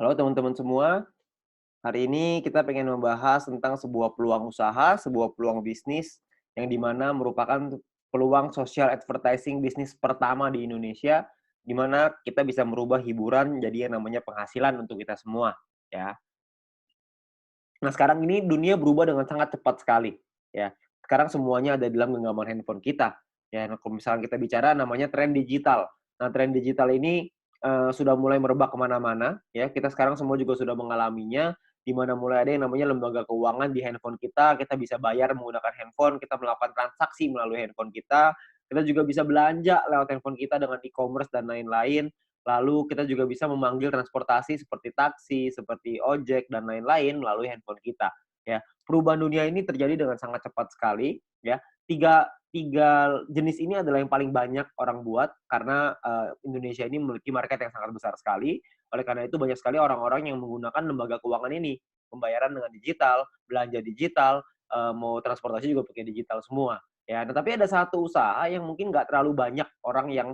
Halo teman-teman semua, hari ini kita pengen membahas tentang sebuah peluang usaha, sebuah peluang bisnis yang dimana merupakan peluang social advertising bisnis pertama di Indonesia, di mana kita bisa merubah hiburan jadi yang namanya penghasilan untuk kita semua, ya. Nah, sekarang ini dunia berubah dengan sangat cepat sekali, ya. Sekarang semuanya ada di dalam genggaman handphone kita, ya. Nah, kalau misalkan kita bicara namanya tren digital. Nah, tren digital ini, sudah mulai merebak ke mana-mana, ya. Kita sekarang semua juga sudah mengalaminya, di mana mulai ada yang namanya lembaga keuangan di handphone kita bisa bayar menggunakan handphone, kita melakukan transaksi melalui handphone kita juga bisa belanja lewat handphone kita dengan e-commerce dan lain-lain. Lalu kita juga bisa memanggil transportasi seperti taksi, seperti ojek, dan lain-lain melalui handphone kita, ya. Perubahan dunia ini terjadi dengan sangat cepat sekali, ya. Tiga tiga jenis ini adalah yang paling banyak orang buat karena, Indonesia ini memiliki market yang sangat besar sekali. Oleh karena itu banyak sekali orang-orang yang menggunakan lembaga keuangan ini. Pembayaran dengan digital, belanja digital, mau transportasi juga pakai digital semua, ya. Nah, tapi ada satu usaha yang mungkin nggak terlalu banyak orang yang,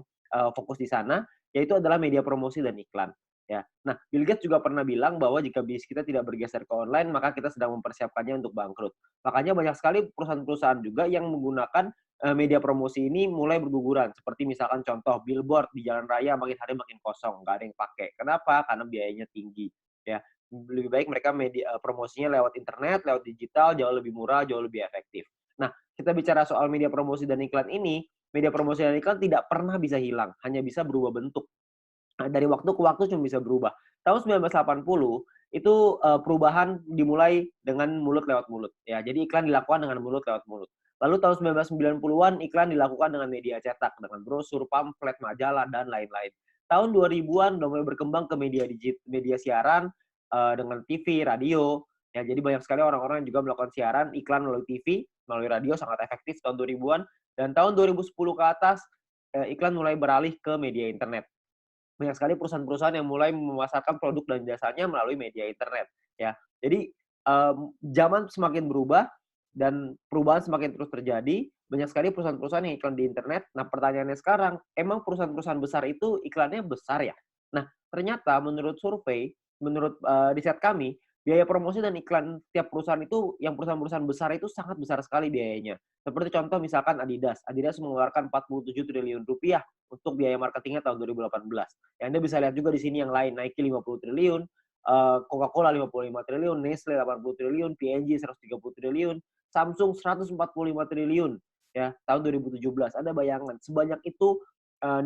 fokus di sana, yaitu adalah media promosi dan iklan, ya. Nah, Bill Gates juga pernah bilang bahwa jika bisnis kita tidak bergeser ke online, maka kita sedang mempersiapkannya untuk bangkrut. Makanya banyak sekali perusahaan-perusahaan juga yang menggunakan, media promosi ini mulai berguguran. Seperti misalkan contoh billboard di jalan raya makin hari makin kosong, nggak ada yang pakai. Kenapa? Karena biayanya tinggi, ya. Lebih baik mereka promosinya lewat internet, lewat digital, jauh lebih murah, jauh lebih efektif. Nah, kita bicara soal media promosi dan iklan ini, media promosi dan iklan tidak pernah bisa hilang, hanya bisa berubah bentuk. Nah, dari waktu ke waktu cuma bisa berubah. Tahun 1980 itu, perubahan dimulai dengan mulut lewat mulut, ya. Jadi iklan dilakukan dengan mulut lewat mulut. Lalu tahun 1990-an iklan dilakukan dengan media cetak, dengan brosur, pamflet, majalah, dan lain-lain. Tahun 2000-an udah mulai berkembang ke media siaran, dengan TV, radio, ya. Jadi banyak sekali orang-orang yang juga melakukan siaran iklan melalui TV, melalui radio sangat efektif tahun 2000-an, dan tahun 2010 ke atas, iklan mulai beralih ke media internet. Banyak sekali perusahaan-perusahaan yang mulai memasarkan produk dan jasanya melalui media internet, ya. Jadi, zaman semakin berubah dan perubahan semakin terus terjadi, banyak sekali perusahaan-perusahaan yang iklan di internet. Nah, pertanyaannya sekarang, emang perusahaan-perusahaan besar itu iklannya besar ya? Nah, ternyata menurut survei, menurut, riset kami, biaya promosi dan iklan tiap perusahaan itu, yang perusahaan-perusahaan besar itu sangat besar sekali biayanya. Seperti contoh misalkan Adidas. Adidas mengeluarkan 47 triliun rupiah untuk biaya marketingnya tahun 2018. Ya, Anda bisa lihat juga di sini yang lain, Nike 50 triliun, Coca-Cola 55 triliun, Nestle 80 triliun, P&G 130 triliun, Samsung 145 triliun, ya, tahun 2017. Ada bayangan sebanyak itu,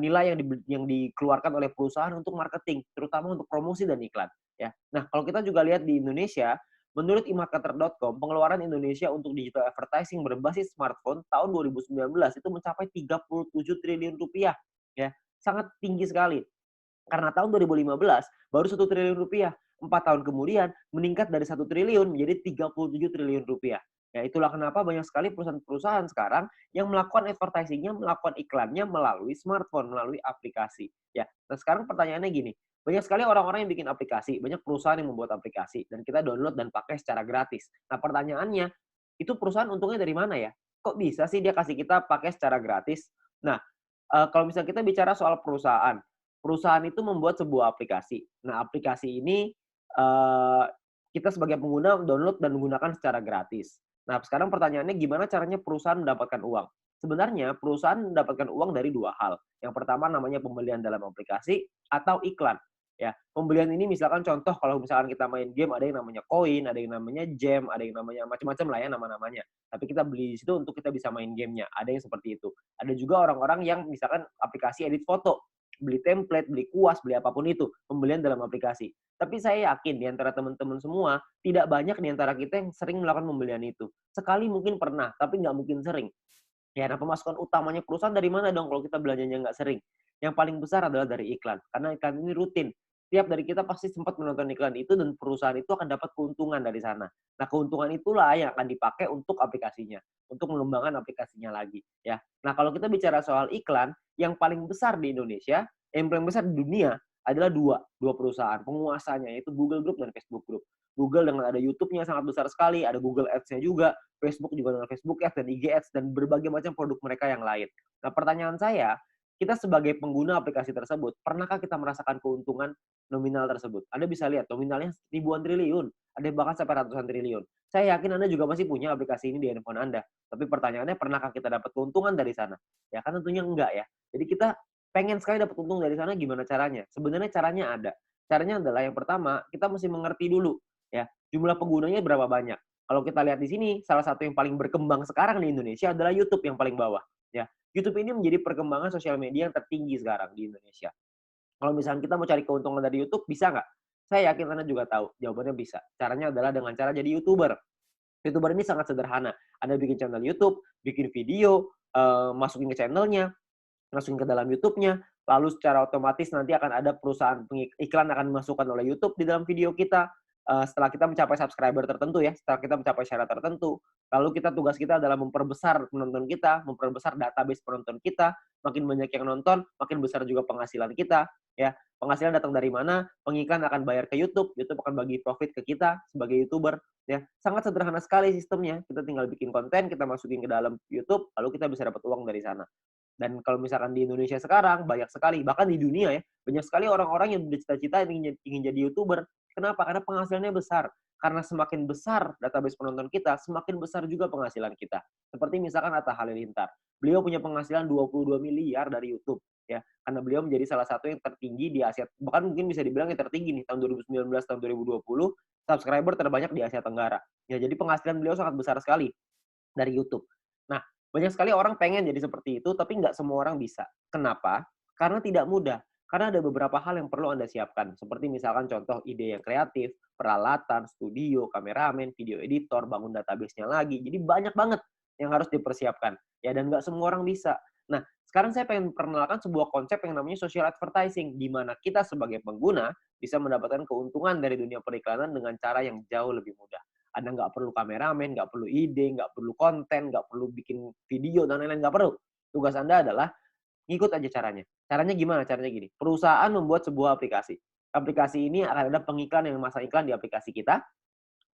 nilai yang dikeluarkan oleh perusahaan untuk marketing, terutama untuk promosi dan iklan, ya. Nah, kalau kita juga lihat di Indonesia, menurut emarketer.com, pengeluaran Indonesia untuk digital advertising berbasis smartphone tahun 2019 itu mencapai 37 triliun rupiah, ya. Sangat tinggi sekali. Karena tahun 2015 baru 1 triliun rupiah. 4 tahun kemudian meningkat dari 1 triliun menjadi 37 triliun rupiah. Ya, itulah kenapa banyak sekali perusahaan-perusahaan sekarang yang melakukan advertising-nya, melakukan iklannya melalui smartphone, melalui aplikasi. Ya, nah sekarang pertanyaannya gini, banyak sekali orang-orang yang bikin aplikasi, banyak perusahaan yang membuat aplikasi, dan kita download dan pakai secara gratis. Nah pertanyaannya, itu perusahaan untungnya dari mana ya? Kok bisa sih dia kasih kita pakai secara gratis? Nah, kalau misalnya kita bicara soal perusahaan, perusahaan itu membuat sebuah aplikasi. Nah, aplikasi ini, eee, kita sebagai pengguna download dan menggunakan secara gratis. Nah, sekarang pertanyaannya gimana caranya perusahaan mendapatkan uang? Sebenarnya perusahaan mendapatkan uang dari 2 hal. Yang pertama namanya pembelian dalam aplikasi atau iklan, ya. Pembelian ini misalkan contoh kalau misalkan kita main game ada yang namanya koin, ada yang namanya gem, ada yang namanya macam-macam lah ya nama-namanya. Tapi kita beli di situ untuk kita bisa main gamenya, ada yang seperti itu. Ada juga orang-orang yang misalkan aplikasi edit foto, beli template, beli kuas, beli apapun itu, pembelian dalam aplikasi. Tapi saya yakin di antara teman-teman semua, tidak banyak di antara kita yang sering melakukan pembelian itu. Sekali mungkin pernah, tapi nggak mungkin sering. Ya, nah pemasukan utamanya perusahaan dari mana dong kalau kita belanjanya nggak sering? Yang paling besar adalah dari iklan, karena iklan ini rutin. Tiap dari kita pasti sempat menonton iklan itu dan perusahaan itu akan dapat keuntungan dari sana. Nah, keuntungan itulah yang akan dipakai untuk aplikasinya, untuk mengembangkan aplikasinya lagi, ya. Nah, kalau kita bicara soal iklan, yang paling besar di Indonesia, yang paling besar di dunia adalah dua perusahaan penguasanya, yaitu Google Group dan Facebook Group. Google dengan ada YouTube-nya sangat besar sekali, ada Google Ads-nya juga, Facebook juga dengan Facebook Ads dan IG Ads dan berbagai macam produk mereka yang lain. Nah, pertanyaan saya, kita sebagai pengguna aplikasi tersebut, pernahkah kita merasakan keuntungan nominal tersebut? Anda bisa lihat nominalnya ribuan triliun, ada yang bahkan sampai ratusan triliun. Saya yakin Anda juga masih punya aplikasi ini di handphone Anda. Tapi pertanyaannya, pernahkah kita dapat keuntungan dari sana? Ya kan tentunya enggak ya. Jadi kita pengen sekali dapat untung dari sana, gimana caranya? Sebenarnya caranya ada. Caranya adalah yang pertama, kita mesti mengerti dulu ya, jumlah penggunanya berapa banyak. Kalau kita lihat di sini, salah satu yang paling berkembang sekarang di Indonesia adalah YouTube yang paling bawah. Ya, YouTube ini menjadi perkembangan sosial media yang tertinggi sekarang di Indonesia. Kalau misalnya kita mau cari keuntungan dari YouTube, bisa nggak? Saya yakin Anda juga tahu, jawabannya bisa. Caranya adalah dengan cara jadi YouTuber. YouTuber ini sangat sederhana. Anda bikin channel YouTube, bikin video, masukin ke channelnya, masukin ke dalam YouTube-nya, lalu secara otomatis nanti akan ada perusahaan iklan akan dimasukkan oleh YouTube di dalam video kita. Setelah kita mencapai subscriber tertentu ya, setelah kita mencapai syarat tertentu, lalu tugas kita adalah memperbesar penonton kita, memperbesar database penonton kita, makin banyak yang nonton, makin besar juga penghasilan kita, ya. Penghasilan datang dari mana? Pengiklan akan bayar ke YouTube, YouTube akan bagi profit ke kita sebagai YouTuber, ya. Sangat sederhana sekali sistemnya. Kita tinggal bikin konten, kita masukin ke dalam YouTube, lalu kita bisa dapat uang dari sana. Dan kalau misalkan di Indonesia sekarang, banyak sekali, bahkan di dunia ya, banyak sekali orang-orang yang bercita-cita ingin jadi YouTuber. Kenapa? Karena penghasilannya besar. Karena semakin besar database penonton kita, semakin besar juga penghasilan kita. Seperti misalkan Atta Halilintar. Beliau punya penghasilan 22 miliar dari YouTube. Ya, karena beliau menjadi salah satu yang tertinggi di Asia, bahkan mungkin bisa dibilang yang tertinggi nih tahun 2019 tahun 2020, subscriber terbanyak di Asia Tenggara. Ya, jadi penghasilan beliau sangat besar sekali dari YouTube. Nah, banyak sekali orang pengen jadi seperti itu, tapi nggak semua orang bisa. Kenapa? Karena tidak mudah. Karena ada beberapa hal yang perlu Anda siapkan. Seperti misalkan contoh ide yang kreatif, peralatan, studio, kameramen, video editor, bangun database-nya lagi. Jadi banyak banget yang harus dipersiapkan. Ya, dan nggak semua orang bisa. Nah, sekarang saya pengen perkenalkan sebuah konsep yang namanya social advertising, di mana kita sebagai pengguna bisa mendapatkan keuntungan dari dunia periklanan dengan cara yang jauh lebih mudah. Anda nggak perlu kameramen, nggak perlu ide, nggak perlu konten, nggak perlu bikin video, dan lain-lain, nggak perlu. Tugas Anda adalah ngikut aja caranya. Caranya gimana? Caranya gini, perusahaan membuat sebuah aplikasi. Aplikasi ini akan ada pengiklan yang memasang iklan di aplikasi kita.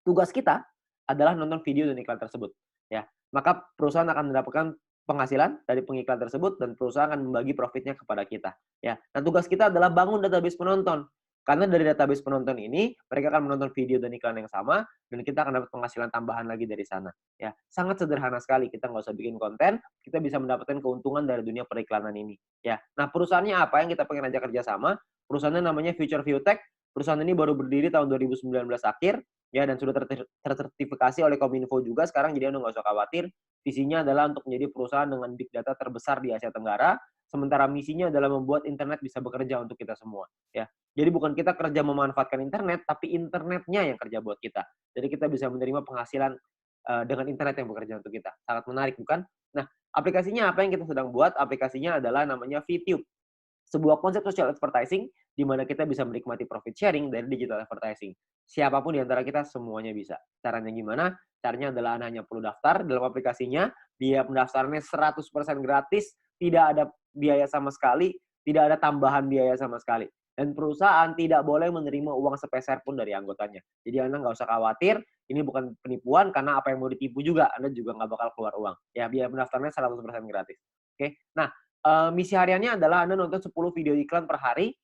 Tugas kita adalah nonton video dan iklan tersebut. Ya, maka perusahaan akan mendapatkan penghasilan dari pengiklan tersebut dan perusahaan akan membagi profitnya kepada kita. Ya, nah tugas kita adalah bangun database penonton. Karena dari database penonton ini, mereka akan menonton video dan iklan yang sama, dan kita akan dapat penghasilan tambahan lagi dari sana. Ya, sangat sederhana sekali. Kita nggak usah bikin konten, kita bisa mendapatkan keuntungan dari dunia periklanan ini. Ya, nah perusahaannya apa yang kita pengen ajak kerjasama? Perusahaannya namanya Future View Tech. Perusahaan ini baru berdiri tahun 2019 akhir, ya, dan sudah tersertifikasi oleh Kominfo juga sekarang, jadi Anda nggak usah khawatir. Visinya adalah untuk menjadi perusahaan dengan big data terbesar di Asia Tenggara, sementara misinya adalah membuat internet bisa bekerja untuk kita semua. Ya, jadi bukan kita kerja memanfaatkan internet, tapi internetnya yang kerja buat kita. Jadi kita bisa menerima penghasilan dengan internet yang bekerja untuk kita. Sangat menarik, bukan? Nah, aplikasinya apa yang kita sedang buat? Aplikasinya adalah namanya VTube. Sebuah konsep social advertising di mana kita bisa menikmati profit sharing dari digital advertising. Siapapun di antara kita semuanya bisa. Caranya gimana? Caranya adalah Anda hanya perlu daftar dalam aplikasinya, biaya pendaftarannya 100% gratis, tidak ada biaya sama sekali, tidak ada tambahan biaya sama sekali. Dan perusahaan tidak boleh menerima uang sepeser pun dari anggotanya. Jadi Anda nggak usah khawatir, ini bukan penipuan, karena apa yang mau ditipu juga, Anda juga nggak bakal keluar uang. Ya, biaya pendaftarannya 100% gratis. Oke, nah, misi hariannya adalah Anda nonton 10 video iklan per hari.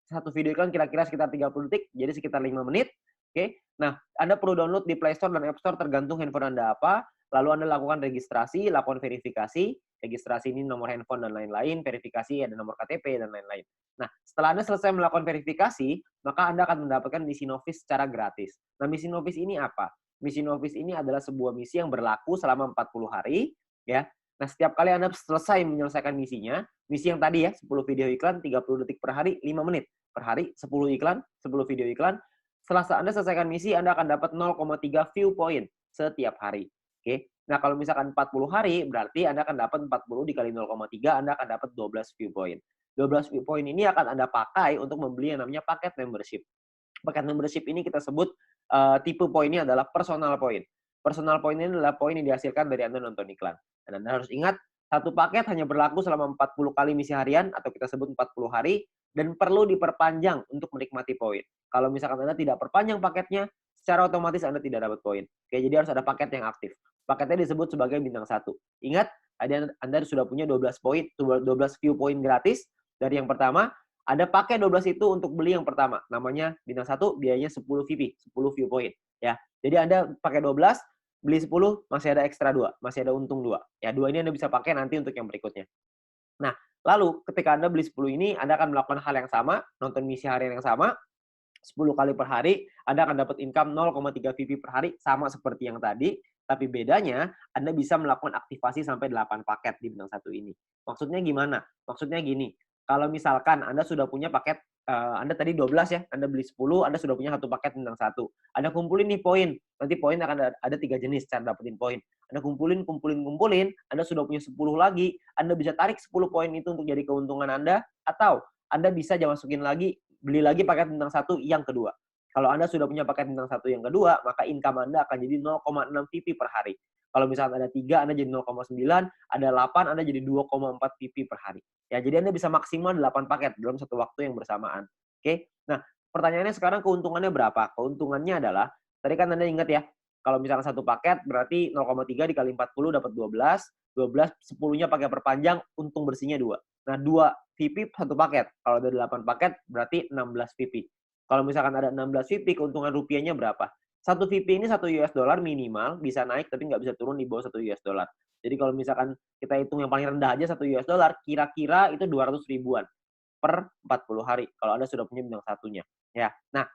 Satu video iklan kira-kira sekitar 30 detik, jadi sekitar 5 menit. Oke. Nah, Anda perlu download di Play Store dan App Store tergantung handphone Anda apa. Lalu Anda lakukan registrasi, lakukan verifikasi. Registrasi ini nomor handphone dan lain-lain, verifikasi ada nomor KTP dan lain-lain. Nah, setelah Anda selesai melakukan verifikasi, maka Anda akan mendapatkan misi novis secara gratis. Nah, misi novis ini apa? Misi novis ini adalah sebuah misi yang berlaku selama 40 hari, ya. Nah, setiap kali Anda selesai menyelesaikan misinya, misi yang tadi ya, 10 video iklan, 30 detik per hari, 5 menit. Per hari, 10 iklan, 10 video iklan. Setelah Anda selesaikan misi, Anda akan dapat 0,3 view point setiap hari. Oke. Nah, kalau misalkan 40 hari, berarti Anda akan dapat 40 dikali 0,3, Anda akan dapat 12 view point. 12 view point ini akan Anda pakai untuk membeli yang namanya paket membership. Paket membership ini kita sebut tipe poinnya adalah personal point. Personal point ini adalah poin yang dihasilkan dari Anda nonton iklan. Dan Anda harus ingat, satu paket hanya berlaku selama 40 kali misi harian, atau kita sebut 40 hari, dan perlu diperpanjang untuk menikmati poin. Kalau misalkan Anda tidak perpanjang paketnya, secara otomatis Anda tidak dapat poin. Oke, jadi harus ada paket yang aktif. Paketnya disebut sebagai bintang 1. Ingat, Anda sudah punya 12 poin, 12 view point gratis dari yang pertama. Anda pakai 12 itu untuk beli yang pertama. Namanya bintang 1, biayanya 10 VP, 10 view point. Ya. Jadi Anda pakai 12, beli 10, masih ada ekstra 2, masih ada untung 2. Ya, 2 ini Anda bisa pakai nanti untuk yang berikutnya. Nah, lalu ketika Anda beli 10 ini, Anda akan melakukan hal yang sama, nonton misi harian yang sama, 10 kali per hari, Anda akan dapat income 0,3 VP per hari, sama seperti yang tadi, tapi bedanya Anda bisa melakukan aktivasi sampai 8 paket di bintang 1 ini. Maksudnya gimana? Maksudnya gini, kalau misalkan Anda sudah punya paket, Anda tadi 12 ya, Anda beli 10, Anda sudah punya 1 paket bintang 1. Anda kumpulin nih poin, nanti poin akan ada 3 jenis cara dapetin poin. Anda kumpulin, Anda sudah punya 10 lagi, Anda bisa tarik 10 poin itu untuk jadi keuntungan Anda, atau Anda bisa masukin lagi, beli lagi paket bintang 1 yang kedua. Kalau Anda sudah punya paket bintang 1 yang kedua, maka income Anda akan jadi 0,6 VP per hari. Kalau misalnya ada 3, Anda jadi 0,9, ada 8, Anda jadi 2,4 VP per hari. Ya, jadi Anda bisa maksimal 8 paket dalam satu waktu yang bersamaan. Oke? Nah, pertanyaannya sekarang keuntungannya berapa? Keuntungannya adalah, tadi kan Anda ingat ya, kalau misalnya satu paket berarti 0,3 dikali 40 dapat 12, 10-nya pakai perpanjang, untung bersihnya 2. Nah, 2 VP satu paket. Kalau ada 8 paket berarti 16 VP. Kalau misalkan ada 16 VP, keuntungan rupiahnya berapa? Satu VP ini 1 US dollar minimal, bisa naik tapi nggak bisa turun di bawah 1 US dollar. Jadi kalau misalkan kita hitung yang paling rendah aja 1 US dollar, kira-kira itu 200 ribuan per 40 hari kalau Anda sudah punya bintang satunya. Ya. Nah,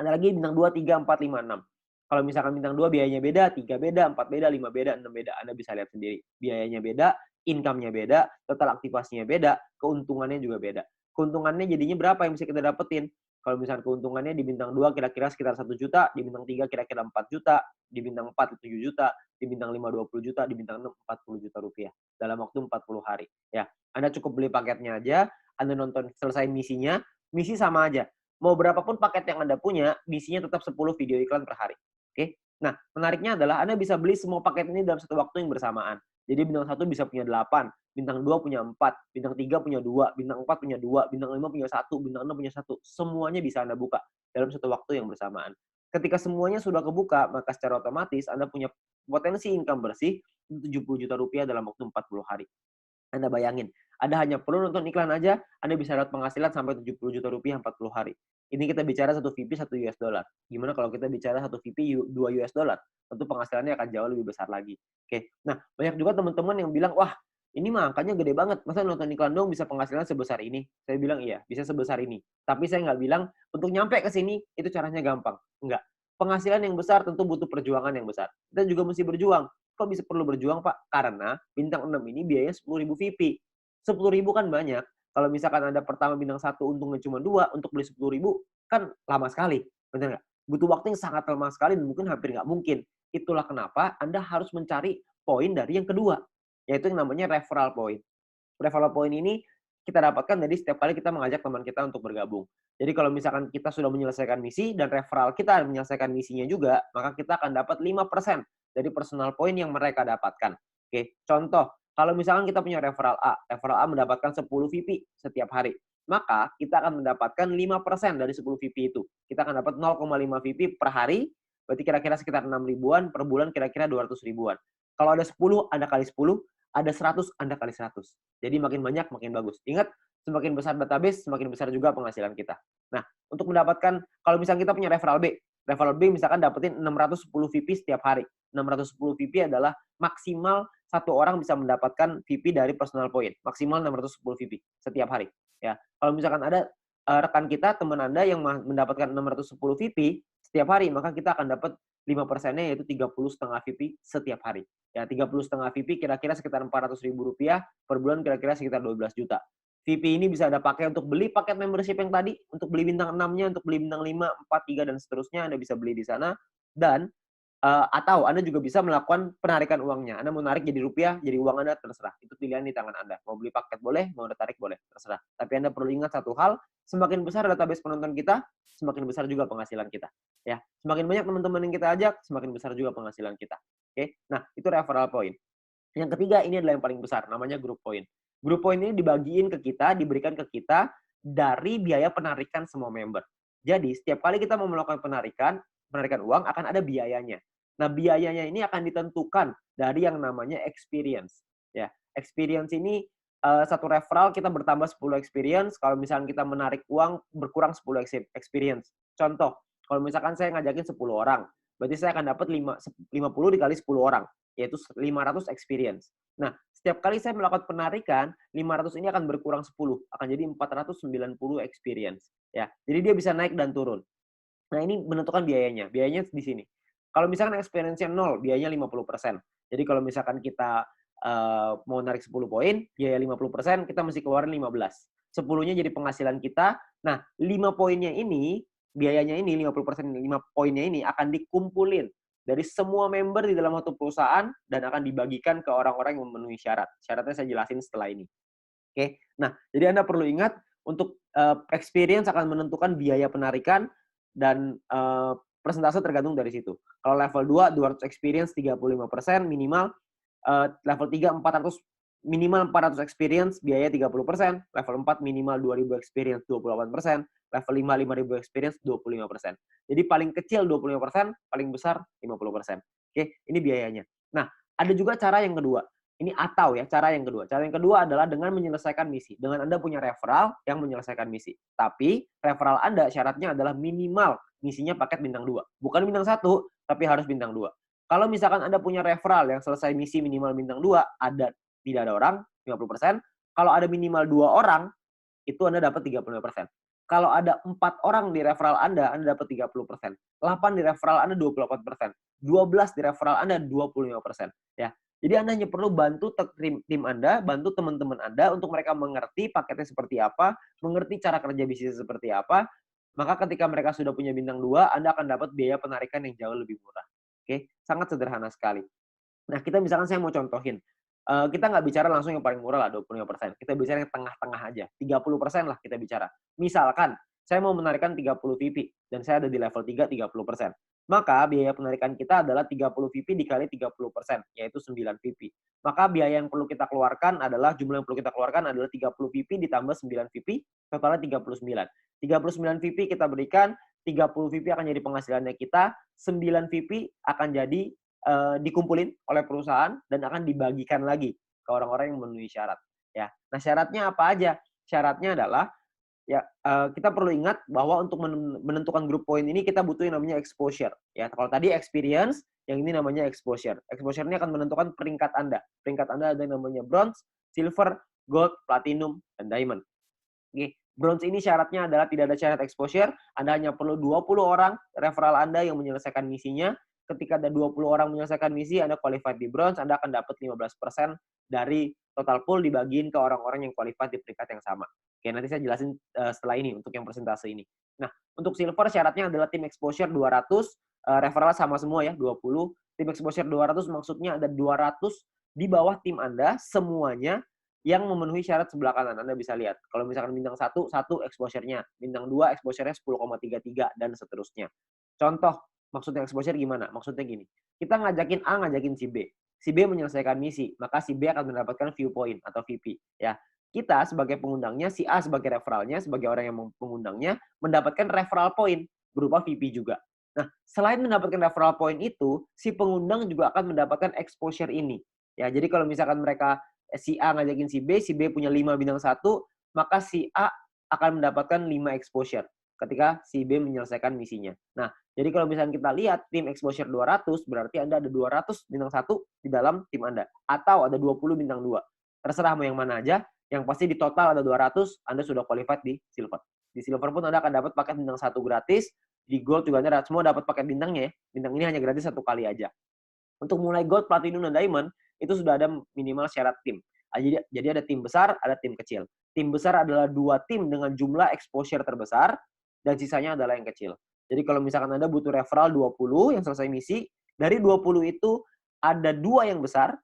ada lagi bintang 2, 3, 4, 5, 6. Kalau misalkan bintang 2 biayanya beda, 3 beda, 4 beda, 5 beda, 6 beda. Anda bisa lihat sendiri. Biayanya beda, income-nya beda, total aktivasinya beda, keuntungannya juga beda. Keuntungannya jadinya berapa yang bisa kita dapetin? Kalau misalkan keuntungannya di bintang 2 kira-kira sekitar 1 juta, di bintang 3 kira-kira 4 juta, di bintang 4 7 juta, di bintang 5 20 juta, di bintang 6 40 juta rupiah dalam waktu 40 hari. Ya, Anda cukup beli paketnya aja, Anda nonton selesai misinya, misi sama aja. Mau berapapun paket yang Anda punya, misinya tetap 10 video iklan per hari. Oke? Nah, menariknya adalah Anda bisa beli semua paket ini dalam satu waktu yang bersamaan. Jadi bintang 1 bisa punya 8, bintang 2 punya 4, bintang 3 punya 2, bintang 4 punya 2, bintang 5 punya 1, bintang 6 punya 1. Semuanya bisa Anda buka dalam satu waktu yang bersamaan. Ketika semuanya sudah kebuka, maka secara otomatis Anda punya potensi income bersih 70 juta rupiah dalam waktu 40 hari. Anda bayangin, Anda hanya perlu nonton iklan aja, Anda bisa dapat penghasilan sampai 70 juta rupiah 40 hari. Ini kita bicara 1 VP 1 US dollar. Gimana kalau kita bicara 1 VP 2 US dollar? Tentu penghasilannya akan jauh lebih besar lagi. Oke. Nah, banyak juga teman-teman yang bilang, "Wah, ini mah angkanya gede banget. Masa nonton iklan dong bisa penghasilan sebesar ini?" Saya bilang, "Iya, bisa sebesar ini." Tapi saya nggak bilang untuk nyampe ke sini itu caranya gampang. Enggak. Penghasilan yang besar tentu butuh perjuangan yang besar. Kita juga mesti berjuang. Kok bisa perlu berjuang, Pak? Karena bintang 6 ini biayanya 10.000 VP. 10.000 kan banyak. Kalau misalkan Anda pertama bintang 1 untungnya cuma 2, untuk beli 10.000 kan lama sekali. Benar nggak? Butuh waktu yang sangat lama sekali dan mungkin hampir nggak mungkin. Itulah kenapa Anda harus mencari poin dari yang kedua, yaitu yang namanya referral point. Referral point ini kita dapatkan dari setiap kali kita mengajak teman kita untuk bergabung. Jadi kalau misalkan kita sudah menyelesaikan misi dan referral kita menyelesaikan misinya juga, maka kita akan dapat 5% dari personal point yang mereka dapatkan. Oke, contoh, kalau misalkan kita punya referral A mendapatkan 10 VP setiap hari, maka kita akan mendapatkan 5% dari 10 VP itu. Kita akan dapat 0,5 VP per hari, berarti kira-kira sekitar 6 ribuan, per bulan kira-kira 200 ribuan. Kalau ada 10, Anda kali 10, ada 100, Anda kali 100. Jadi makin banyak, makin bagus. Ingat, semakin besar database, semakin besar juga penghasilan kita. Nah, untuk mendapatkan, kalau misalnya kita punya referral B misalkan dapetin 610 VP setiap hari. 610 VP adalah maksimal satu orang bisa mendapatkan VP dari personal point. Maksimal 610 VP setiap hari. Ya, kalau misalkan ada rekan kita, teman Anda yang mendapatkan 610 VP setiap hari, maka kita akan dapat 5%-nya yaitu 30,5 VP setiap hari. Ya, 30,5 VP kira-kira sekitar 400 ribu rupiah, per bulan kira-kira sekitar 12 juta. VP ini bisa Anda pakai untuk beli paket membership yang tadi, untuk beli bintang 6-nya, untuk beli bintang 5, 4, 3, dan seterusnya, Anda bisa beli di sana. Dan atau Anda juga bisa melakukan penarikan uangnya. Anda mau narik jadi rupiah, jadi uang Anda, terserah. Itu pilihan di tangan Anda. Mau beli paket boleh, mau Anda tarik boleh, terserah. Tapi Anda perlu ingat satu hal, semakin besar database penonton kita, semakin besar juga penghasilan kita. Ya, semakin banyak teman-teman yang kita ajak, semakin besar juga penghasilan kita. Oke, nah itu referral point. Yang ketiga ini adalah yang paling besar, namanya group point. Group point ini dibagiin ke kita, diberikan ke kita dari biaya penarikan semua member. Jadi setiap kali kita mau melakukan penarikan uang akan ada biayanya. Nah, biayanya ini akan ditentukan dari yang namanya experience. Ya, experience ini satu referral kita bertambah 10 experience, kalau misalkan kita menarik uang berkurang 10 experience. Contoh, kalau misalkan saya ngajakin 10 orang, berarti saya akan dapat 50 dikali 10 orang, yaitu 500 experience. Nah, setiap kali saya melakukan penarikan, 500 ini akan berkurang 10, akan jadi 490 experience. Ya, jadi dia bisa naik dan turun. Nah, ini menentukan biayanya. Biayanya di sini. Kalau misalkan experience-nya 0, biayanya 50%. Jadi kalau misalkan kita mau narik 10 poin, biaya 50%, kita mesti keluarin 15. 10-nya jadi penghasilan kita. Nah, 5 poinnya ini, biayanya ini, 50%, 5 poinnya ini akan dikumpulin dari semua member di dalam satu perusahaan dan akan dibagikan ke orang-orang yang memenuhi syarat. Syaratnya saya jelasin setelah ini. Oke. Nah, jadi Anda perlu ingat untuk experience akan menentukan biaya penarikan dan persentase tergantung dari situ. Kalau level 2, 200 experience 35% minimal, level 3 400 minimal 400 experience biaya 30%, level 4 minimal 2000 experience 28%, level 5 5000 experience 25%. Jadi paling kecil 25%, paling besar 50%. Oke, ini biayanya. Nah, ada juga cara yang kedua. Ini atau ya, cara yang kedua. Cara yang kedua adalah dengan menyelesaikan misi. Dengan Anda punya referral yang menyelesaikan misi. Tapi referral Anda syaratnya adalah minimal misinya paket bintang 2. Bukan bintang 1, tapi harus bintang 2. Kalau misalkan Anda punya referral yang selesai misi minimal bintang 2, tidak ada orang, 50%. Kalau ada minimal 2 orang, itu Anda dapat 35%. Kalau ada 4 orang di referral Anda dapat 30%. 8 di referral Anda 28%. 12 di referral Anda 25%. Ya. Jadi Anda hanya perlu bantu tim Anda, bantu teman-teman Anda untuk mereka mengerti paketnya seperti apa, mengerti cara kerja bisnis seperti apa. Maka ketika mereka sudah punya bintang 2, Anda akan dapat biaya penarikan yang jauh lebih murah. Oke, sangat sederhana sekali. Nah, kita misalkan saya mau contohin, kita nggak bicara langsung yang paling murah lah 25%, kita bicara yang tengah-tengah aja, 30% lah kita bicara. Misalkan, saya mau menarikan 30 VP, dan saya ada di level 3, 30%. Maka biaya penarikan kita adalah 30 VP dikali 30%, yaitu 9 VP. Maka biaya yang perlu kita keluarkan adalah, jumlah yang perlu kita keluarkan adalah 30 VP ditambah 9 VP, totalnya 39. 39 VP kita berikan, 30 VP akan jadi penghasilannya kita, 9 VP akan jadi dikumpulin oleh perusahaan dan akan dibagikan lagi ke orang-orang yang memenuhi syarat. Ya, nah syaratnya apa aja? Syaratnya adalah ya kita perlu ingat bahwa untuk menentukan grup poin ini kita butuh yang namanya exposure. Ya, kalau tadi experience, yang ini namanya exposure. Exposure ini akan menentukan peringkat Anda. Peringkat Anda ada yang namanya bronze, silver, gold, platinum, dan diamond. Oke, bronze ini syaratnya adalah tidak ada syarat exposure. Anda hanya perlu 20 orang referral Anda yang menyelesaikan misinya. Ketika ada 20 orang menyelesaikan misi, Anda qualified di bronze, Anda akan dapat 15% dari total pool dibagiin ke orang-orang yang qualified di peringkat yang sama. Oke, nanti saya jelasin setelah ini untuk yang persentase ini. Nah, untuk silver syaratnya adalah tim exposure 200, referral sama semua ya, 20. Tim exposure 200 maksudnya ada 200 di bawah tim Anda semuanya yang memenuhi syarat sebelah kanan. Anda bisa lihat. Kalau misalkan bintang 1, 1 exposure-nya. Bintang 2, exposure-nya 10,33 dan seterusnya. Contoh, maksudnya exposure gimana? Maksudnya gini, kita ngajakin A, ngajakin si B. Si B menyelesaikan misi, maka si B akan mendapatkan viewpoint atau VP. Ya, kita sebagai pengundangnya, si A sebagai referralnya, sebagai orang yang mengundangnya, mendapatkan referral point berupa VP juga. Nah, selain mendapatkan referral point itu, si pengundang juga akan mendapatkan exposure ini. Ya, jadi kalau misalkan mereka si A ngajakin si B punya 5 bintang 1, maka si A akan mendapatkan 5 exposure ketika si B menyelesaikan misinya. Nah, jadi kalau misalnya kita lihat tim exposure 200, berarti Anda ada 200 bintang 1 di dalam tim Anda. Atau ada 20 bintang 2. Terserah mau yang mana aja, yang pasti di total ada 200, Anda sudah qualified di silver. Di silver pun Anda akan dapat paket bintang 1 gratis, di gold juga Anda semua dapat paket bintangnya ya. Bintang ini hanya gratis 1 kali aja. Untuk mulai gold, platinum, dan diamond, itu sudah ada minimal syarat tim. Jadi ada tim besar, ada tim kecil. Tim besar adalah 2 tim dengan jumlah exposure terbesar, dan sisanya adalah yang kecil. Jadi kalau misalkan Anda butuh referral 20 yang selesai misi, dari 20 itu ada 2 yang besar,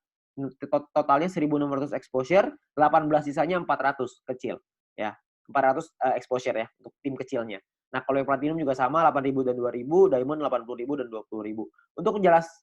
totalnya 1.600 exposure, 18 sisanya 400 kecil. Ya, 400 exposure ya, untuk tim kecilnya. Nah, kalau yang platinum juga sama, 8.000 dan 2.000, diamond 80.000 dan 20.000. Untuk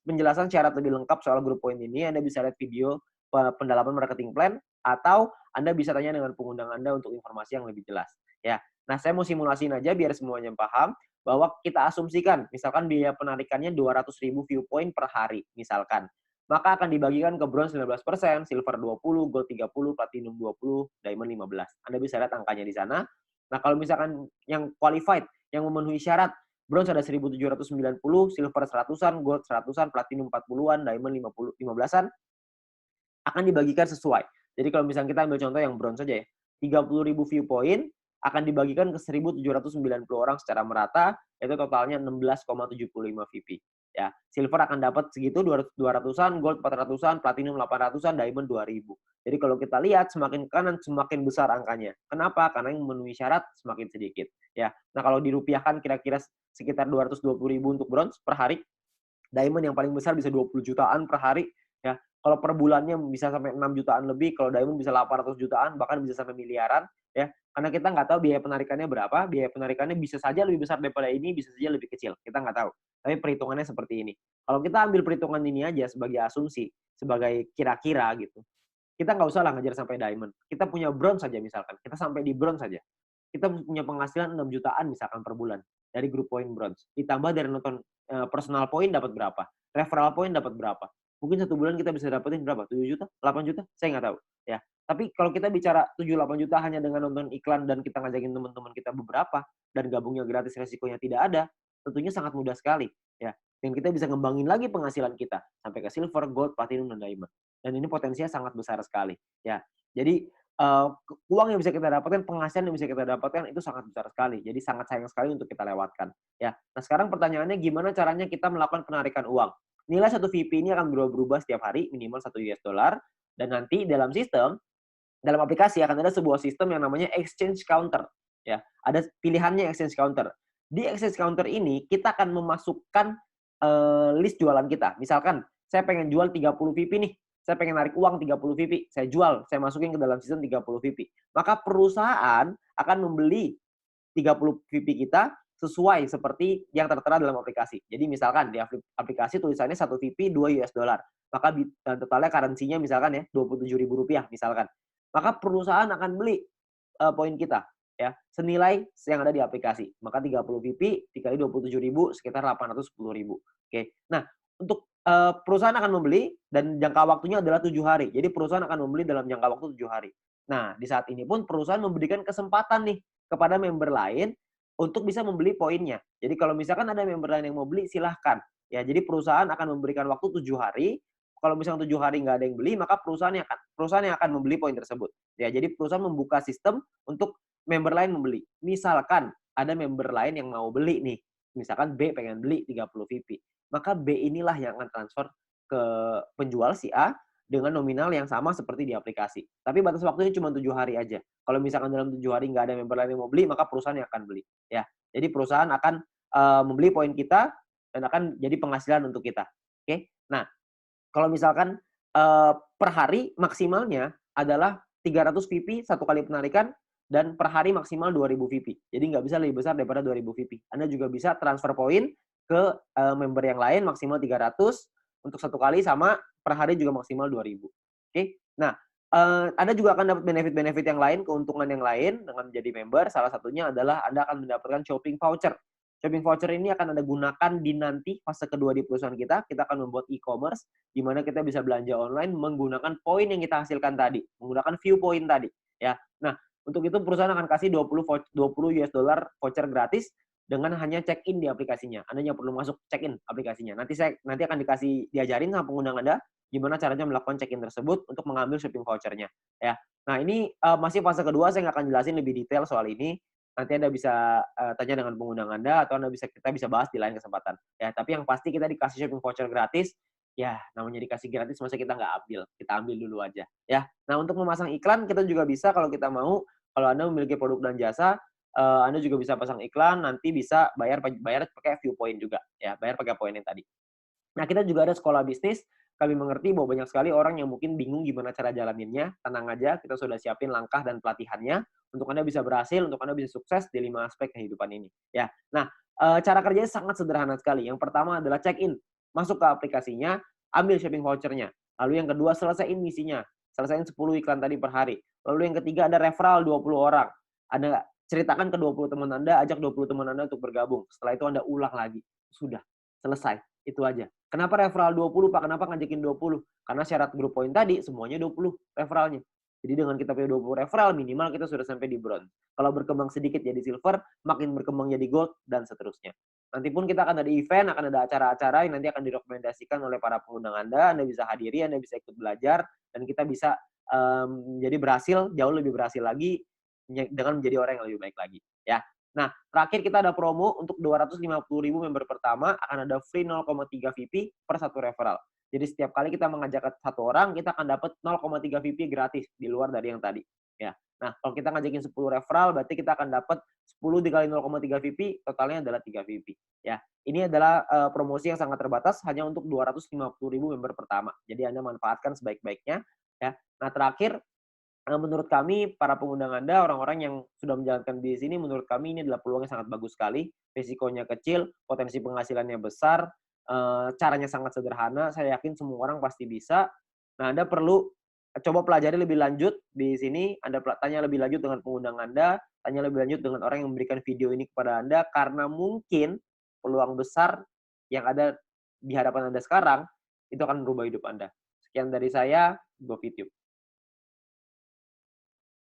penjelasan syarat lebih lengkap soal grup poin ini, Anda bisa lihat video pendalaman marketing plan, atau Anda bisa tanya dengan pengundang Anda untuk informasi yang lebih jelas. Ya, nah saya mau simulasiin aja biar semuanya paham, bahwa kita asumsikan, misalkan biaya penarikannya 200.000 viewpoint per hari, misalkan. maka akan dibagikan ke bronze 19%, silver 20, gold 30, platinum 20, diamond 15. Anda bisa lihat angkanya di sana. Nah, kalau misalkan yang qualified, yang memenuhi syarat, bronze ada 1.790, silver 100-an, gold 100-an, platinum 40-an, diamond 15-an, akan dibagikan sesuai. Jadi kalau misalnya kita ambil contoh yang bronze saja ya, 30.000 viewpoint akan dibagikan ke 1.790 orang secara merata, itu totalnya 16,75 VP. Ya, silver akan dapat segitu 200-an, gold 400-an, platinum 800-an, diamond 2.000. Jadi kalau kita lihat semakin kanan semakin besar angkanya. Kenapa? Karena yang memenuhi syarat semakin sedikit. Ya, nah kalau dirupiahkan kira-kira sekitar 220.000 untuk bronze per hari. Diamond yang paling besar bisa 20 jutaan per hari. Ya, kalau per bulannya bisa sampai 6 jutaan lebih, kalau diamond bisa 800 jutaan, bahkan bisa sampai miliaran. Ya, karena kita nggak tahu biaya penarikannya berapa. Biaya penarikannya bisa saja lebih besar daripada ini, bisa saja lebih kecil. Kita nggak tahu. Tapi perhitungannya seperti ini. Kalau kita ambil perhitungan ini aja sebagai asumsi, sebagai kira-kira gitu, kita nggak usah lah ngejar sampai diamond. Kita punya bronze saja misalkan. Kita sampai di bronze saja. Kita punya penghasilan 6 jutaan misalkan per bulan dari grup poin bronze. Ditambah dari nonton personal point dapat berapa? Referral point dapat berapa? Mungkin satu bulan kita bisa dapetin berapa? 7 juta? 8 juta? Saya nggak tahu. Ya. Tapi kalau kita bicara 7-8 juta hanya dengan nonton iklan dan kita ngajakin teman-teman kita beberapa dan gabungnya gratis resikonya tidak ada, tentunya sangat mudah sekali. Ya. Dan kita bisa ngembangin lagi penghasilan kita sampai ke silver, gold, platinum, dan diamond. Dan ini potensinya sangat besar sekali. Ya. Jadi uang yang bisa kita dapatkan, penghasilan yang bisa kita dapatkan itu sangat besar sekali. Jadi sangat sayang sekali untuk kita lewatkan. Ya. Nah sekarang pertanyaannya gimana caranya kita melakukan penarikan uang? Nilai satu VP ini akan berubah-ubah setiap hari, minimal 1 US dollar. Dan nanti dalam sistem, dalam aplikasi akan ada sebuah sistem yang namanya exchange counter. Ya, ada pilihannya exchange counter. Di exchange counter ini kita akan memasukkan list jualan kita. Misalkan saya pengen jual 30 VP nih. Saya pengen narik uang 30 VP, saya jual, saya masukin ke dalam sistem 30 VP. Maka perusahaan akan membeli 30 VP kita sesuai seperti yang tertera dalam aplikasi. Jadi misalkan di aplikasi tulisannya 1 VP 2 US dollar. Maka totalnya currency-nya misalkan ya Rp27.000 misalkan. Maka perusahaan akan beli poin kita ya senilai yang ada di aplikasi. Maka 30 VP dikali 27.000 sekitar 810.000. Oke. Nah, untuk perusahaan akan membeli dan jangka waktunya adalah 7 hari. Jadi perusahaan akan membeli dalam jangka waktu 7 hari. Nah, di saat ini pun perusahaan memberikan kesempatan nih kepada member lain untuk bisa membeli poinnya. Jadi kalau misalkan ada member lain yang mau beli, silahkan. Ya, jadi perusahaan akan memberikan waktu 7 hari. Kalau misalnya 7 hari nggak ada yang beli, maka perusahaan yang akan membeli poin tersebut. Ya, jadi perusahaan membuka sistem untuk member lain membeli. Misalkan ada member lain yang mau beli nih. Misalkan B pengen beli 30 VP. Maka B inilah yang akan transfer ke penjual si A dengan nominal yang sama seperti di aplikasi. Tapi batas waktunya cuma 7 hari aja. Kalau misalkan dalam 7 hari nggak ada member lain yang mau beli, maka perusahaan yang akan beli. Ya, jadi perusahaan akan membeli poin kita dan akan jadi penghasilan untuk kita. Oke. Nah, kalau misalkan per hari maksimalnya adalah 300 VP satu kali penarikan dan per hari maksimal 2.000 VP. Jadi nggak bisa lebih besar daripada 2.000 VP. Anda juga bisa transfer poin ke member yang lain maksimal 300 untuk satu kali sama per hari juga maksimal 2.000. Oke. Nah, Anda juga akan dapat benefit-benefit yang lain, keuntungan yang lain dengan menjadi member. Salah satunya adalah Anda akan mendapatkan shopping voucher. Shopping voucher ini akan Anda gunakan di nanti fase kedua di perusahaan kita. Kita akan membuat e-commerce di mana kita bisa belanja online menggunakan poin yang kita hasilkan tadi, menggunakan view point tadi, ya. Nah, untuk itu perusahaan akan kasih 20 US dollar voucher gratis dengan hanya check-in di aplikasinya. Anda hanya perlu masuk check-in aplikasinya. Nanti akan diajarin sama pengguna Anda gimana caranya melakukan check-in tersebut untuk mengambil shopping vouchernya, ya. Nah, ini masih fase kedua, saya nggak akan jelasin lebih detail soal ini. Nanti Anda bisa tanya dengan pengguna Anda atau kita bisa bahas di lain kesempatan. Ya, tapi yang pasti kita dikasih shopping voucher gratis. Ya, namanya dikasih gratis masa kita nggak ambil. Kita ambil dulu aja. Ya. Nah, untuk memasang iklan kita juga bisa kalau kita mau. Kalau Anda memiliki produk dan jasa, Anda juga bisa pasang iklan, nanti bisa bayar pakai view point juga. Ya, bayar pakai poin yang tadi. Nah, kita juga ada sekolah bisnis. Kami mengerti bahwa banyak sekali orang yang mungkin bingung gimana cara jalaninnya. Tenang aja, kita sudah siapin langkah dan pelatihannya untuk Anda bisa berhasil, untuk Anda bisa sukses di 5 aspek kehidupan ini. Ya. Nah, cara kerjanya sangat sederhana sekali. Yang pertama adalah check-in. Masuk ke aplikasinya, ambil shopping voucher-nya. Lalu yang kedua, selesaiin misinya. Selesaiin 10 iklan tadi per hari. Lalu yang ketiga ada referral 20 orang. Anda ceritakan ke 20 teman Anda, ajak 20 teman Anda untuk bergabung. Setelah itu Anda ulang lagi. Sudah, selesai. Itu aja. Kenapa referral 20 Pak? Kenapa ngajakin 20? Karena syarat grup poin tadi semuanya 20 referralnya. Jadi dengan kita punya 20 referral minimal kita sudah sampai di bronze. Kalau berkembang sedikit jadi silver, makin berkembang jadi gold dan seterusnya. Nanti pun kita akan ada event, akan ada acara-acara yang nanti akan direkomendasikan oleh para pengundang Anda bisa hadiri, Anda bisa ikut belajar dan kita bisa jadi berhasil, jauh lebih berhasil lagi dengan menjadi orang yang lebih baik lagi, ya. Nah, terakhir kita ada promo untuk 250.000 member pertama akan ada free 0,3 VP per satu referral. Jadi setiap kali kita mengajak satu orang, kita akan dapat 0,3 VP gratis di luar dari yang tadi. Ya. Nah, kalau kita ngajakin 10 referral, berarti kita akan dapat 10 dikali 0,3 VP, totalnya adalah 3 VP. Ya, ini adalah promosi yang sangat terbatas hanya untuk 250.000 member pertama. Jadi Anda manfaatkan sebaik-baiknya. Ya. Nah, terakhir menurut kami, para pengundang Anda, orang-orang yang sudah menjalankan bisnis ini, menurut kami ini adalah peluang yang sangat bagus sekali. Risikonya kecil, potensi penghasilannya besar, caranya sangat sederhana. Saya yakin semua orang pasti bisa. Nah, Anda perlu coba pelajari lebih lanjut di sini. Anda tanya lebih lanjut dengan pengundang Anda, tanya lebih lanjut dengan orang yang memberikan video ini kepada Anda, karena mungkin peluang besar yang ada di hadapan Anda sekarang, itu akan merubah hidup Anda. Sekian dari saya, GoVidTube.